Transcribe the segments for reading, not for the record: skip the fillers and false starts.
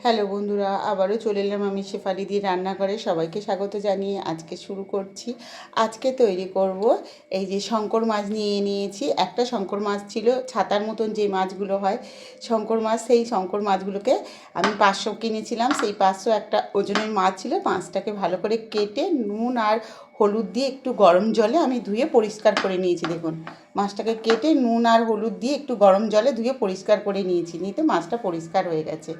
Hello বন্ধুরা, আবারও চলে এলাম আমি শেফালি দিয়ে রান্নাঘরে। সবাইকে স্বাগত জানিয়ে আজকে শুরু করছি। আজকে তৈরি করব এই যে শঙ্কর মাছ নিয়ে নিয়েছি। একটা শঙ্কর মাছ ছিল, ছাতার মতন যে মাছগুলো হয় শঙ্কর মাছ, সেই শঙ্কর মাছগুলোকে আমি 500 কিনেছিলাম। সেই 500 একটা ওজনের মাছ ছিল। মাছটাকে ভালো করে কেটে নুন আর হলুদ দিয়ে একটু গরম জলে আমি ধুয়ে পরিষ্কার করে নিয়েছি। দেখুন, মাছটাকে কেটে নুন আর হলুদ দিয়ে একটু গরম জলে ধুয়ে পরিষ্কার করে নিয়েছি। নিতে মাছটা পরিষ্কার হয়ে গেছে।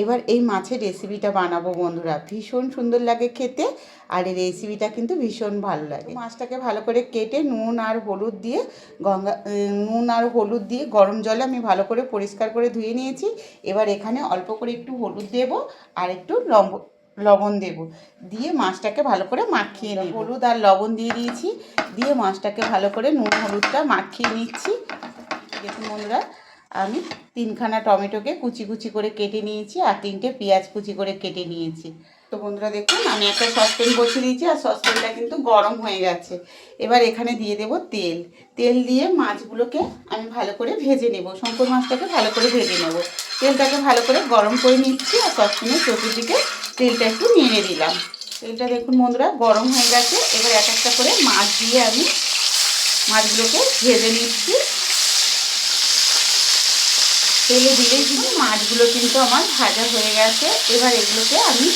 এবার এই মাছের রেসিপিটা বানাবো বন্ধুরা, ভীষণ সুন্দর লাগে খেতে। আর এই রেসিপিটা কিন্তু ভীষণ ভালো লাগে। মাছটাকে ভালো করে কেটে নুন আর হলুদ দিয়ে গরম জলে আমি ভালো করে পরিষ্কার করে ধুয়ে নিয়েছি। এবার এখানে অল্প করে একটু হলুদ দেব আর একটু লবণ দেব, দিয়ে মাছটাকে ভালো করে মাখিয়ে নেব। হলুদ আর লবণ দিয়ে দিয়েছি, দিয়ে মাছটাকে ভালো করে নুন হলুদটা মাখিয়ে নিচ্ছি। দেখুন বন্ধুরা, আমি 3খানা টমেটোকে কুচি কুচি করে কেটে নিয়েছি আর 3টে পেঁয়াজ কুচি করে কেটে নিয়েছি। তো বন্ধুরা দেখুন, আমি একটা সসপ্যান বসিয়ে দিয়েছি আর সসপ্যানটা কিন্তু গরম হয়ে গেছে। এবার এখানে দিয়ে দেব তেল। তেল দিয়ে মাছগুলোকে আমি ভালো করে ভেজে নেব। শঙ্কর মাছটাকে ভালো করে ভেজে নেব। তেলটাকে ভালো করে গরম করে নিচ্ছি আর সসপ্যানের চতুর্দিকে তেলটা একটু নেড়ে দিলাম। তেলটা দেখুন বন্ধুরা গরম হয়ে গেছে। এবার এক একটা করে মাছ দিয়ে আমি মাছগুলোকে ভেজে নিচ্ছি। তেলে দিলেই কিন্তু মাছগুলো কিন্তু আমার ভাজা হয়ে গেছে। এবার এগুলোকে আমি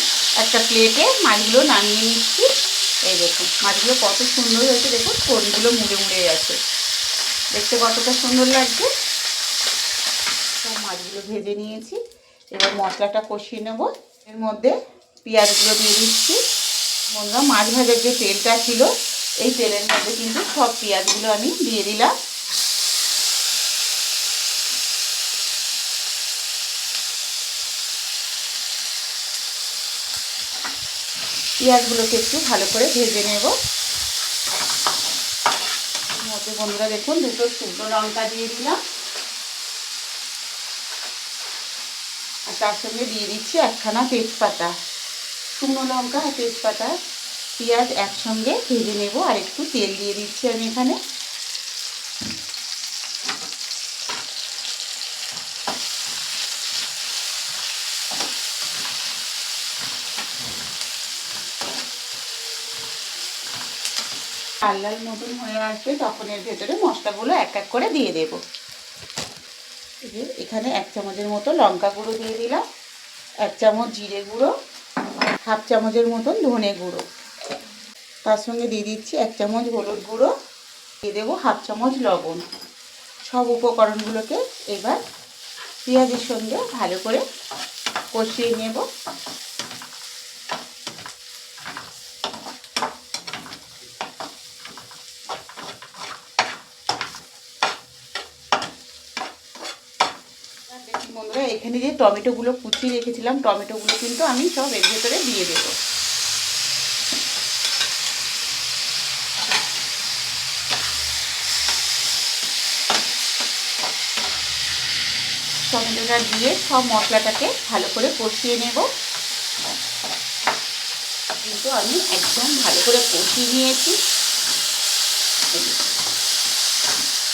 একটা প্লেটে মাছগুলো নামিয়ে নিচ্ছি। এই দেখুন মাছগুলো কত সুন্দর হয়েছে, দেখুন কোনগুলো মুড়ে মুড়ে গেছে, দেখতে কতটা সুন্দর লাগছে। সব মাছগুলো ভেজে নিয়েছি। এবার মশলাটা কষিয়ে নেব। এর মধ্যে পেঁয়াজগুলো দিয়ে দিচ্ছি। বন্ধুরা, মাছ ভাজার যে তেলটা ছিল এই তেলের মধ্যে কিন্তু সব পেঁয়াজগুলো আমি দিয়ে দিলাম। পেঁয়াজগুলোকে একটু ভালো করে ভেজে নেব। মধ্যে বন্ধুরা দেখুন দুটো শুকনো লঙ্কা দিয়ে দিলাম আর তার সঙ্গে দিয়ে দিচ্ছি একখানা তেজপাতা। শুকনো লঙ্কা আর তেজপাতা পেঁয়াজ একসঙ্গে ভেজে নেব আর একটু তেল দিয়ে দিচ্ছি আমি এখানে। লাল লাল মতন হয়ে আসবে তখন এর ভেতরে মশলাগুলো এক এক করে দিয়ে দেব। এখানে 1 চামচের মতো লঙ্কা গুঁড়ো দিয়ে দিলাম, 1 চামচ জিরে গুঁড়ো, হাফ চামচের মতন ধনে গুঁড়ো, তার সঙ্গে দিয়ে দিচ্ছি 1 চামচ হলুদ গুঁড়ো, দিয়ে দেবো হাফ চামচ লবণ। সব উপকরণগুলোকে এবার পেঁয়াজের সঙ্গে ভালো করে কষিয়ে নেব। দেখুন বন্ধুরা, এখানে যে টমেটোগুলো কুচিয়ে রেখেছিলাম টমেটোগুলো কিন্তু আমি সব এর ভেতরে দিয়ে দেবো। টমেটোটা দিয়ে সব মশলাটাকে ভালো করে কষিয়ে নেব। কিন্তু আমি একদম ভালো করে কষিয়ে নিয়েছি।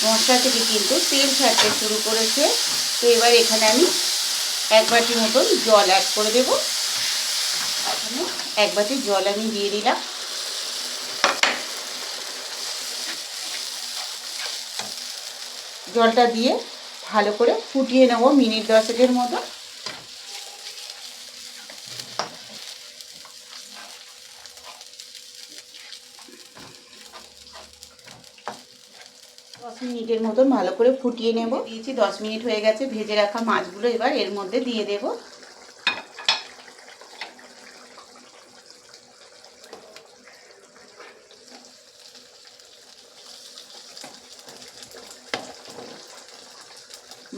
মশলা থেকে কিন্তু তেল ছাড়তে শুরু করেছে। তো এবার এখানে আমি 1 বাটি মতন জল অ্যাড করে দেব। এখানে 1 বাটি জল আমি দিয়ে দিলাম। জলটা দিয়ে ভালো করে ফুটিয়ে নেব মিনিট 10-এর মতো। 10 মিনিটের মতন ভালো করে ফুটিয়ে নেব। দিয়েছি 10 মিনিট হয়ে গেছে। ভেজে রাখা মাছগুলো এবার এর মধ্যে দিয়ে দেব।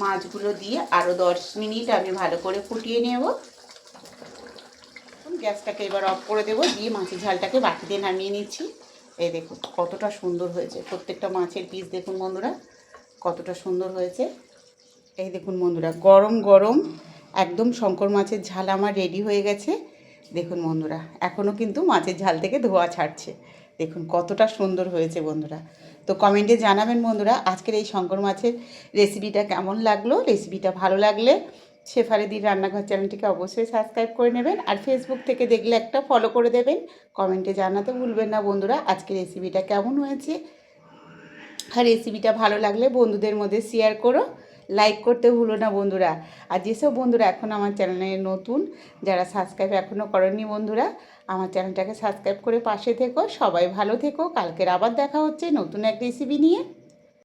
মাছগুলো দিয়ে আরও 10 মিনিট আমি ভালো করে ফুটিয়ে নেব। গ্যাসটাকে এবার অফ করে দেব, দিয়ে মাছের ঝালটাকে বাটিতে নামিয়ে নিচ্ছি। এই দেখুন কতটা সুন্দর হয়েছে, প্রত্যেকটা মাছের পিস দেখুন বন্ধুরা কতটা সুন্দর হয়েছে। এই দেখুন বন্ধুরা গরম গরম একদম শঙ্কর মাছের ঝাল আমার রেডি হয়ে গেছে। দেখুন বন্ধুরা এখনও কিন্তু মাছের ঝাল থেকে ধোঁয়া ছাড়ছে। দেখুন কতটা সুন্দর হয়েছে বন্ধুরা। তো কমেন্টে জানাবেন বন্ধুরা আজকের এই শঙ্কর মাছের রেসিপিটা কেমন লাগলো। রেসিপিটা ভালো লাগলে শেফালিদির রান্নাঘর চ্যানেলটিকে অবশ্যই সাবস্ক্রাইব করে নেবেন, আর ফেসবুক থেকে দেখলে একটা ফলো করে দেবেন। কমেন্টে জানাতে ভুলবেন না বন্ধুরা আজকে রেসিপিটা কেমন হয়েছে। আর রেসিপিটা ভালো লাগলে বন্ধুদের মধ্যে শেয়ার করো, লাইক করতে ভুলো না বন্ধুরা। আর যেসব বন্ধুরা এখন আমার চ্যানেলে নতুন, যারা সাবস্ক্রাইব এখনও করেননি বন্ধুরা, আমার চ্যানেলটাকে সাবস্ক্রাইব করে পাশে থেকো। সবাই ভালো থেকো। কালকের আবার দেখা হচ্ছে নতুন এক রেসিপি নিয়ে।